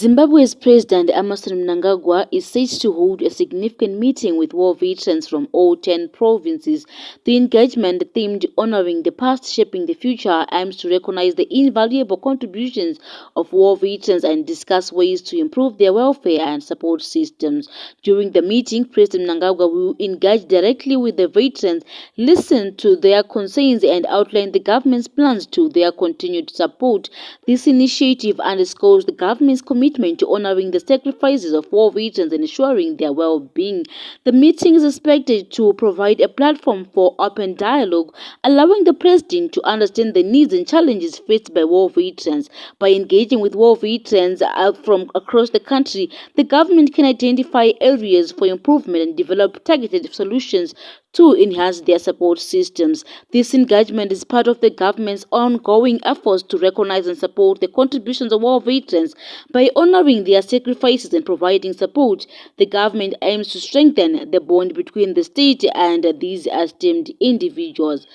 Zimbabwe's President Emmerson Mnangagwa is set to hold a significant meeting with war veterans from all 10 provinces. The engagement, themed Honoring the Past, Shaping the Future, aims to recognize the invaluable contributions of war veterans and discuss ways to improve their welfare and support systems. During the meeting, President Mnangagwa will engage directly with the veterans, listen to their concerns, and outline the government's plans to their continued support. This initiative underscores the government's commitment to honoring the sacrifices of war veterans and ensuring their well-being. The meeting is expected to provide a platform for open dialogue, allowing the president to understand the needs and challenges faced by war veterans. By engaging with war veterans from across the country, the government can identify areas for improvement and develop targeted solutions to enhance their support systems. This engagement is part of the government's ongoing efforts to recognize and support the contributions of war veterans. By honoring their sacrifices and providing support, the government aims to strengthen the bond between the state and these esteemed individuals.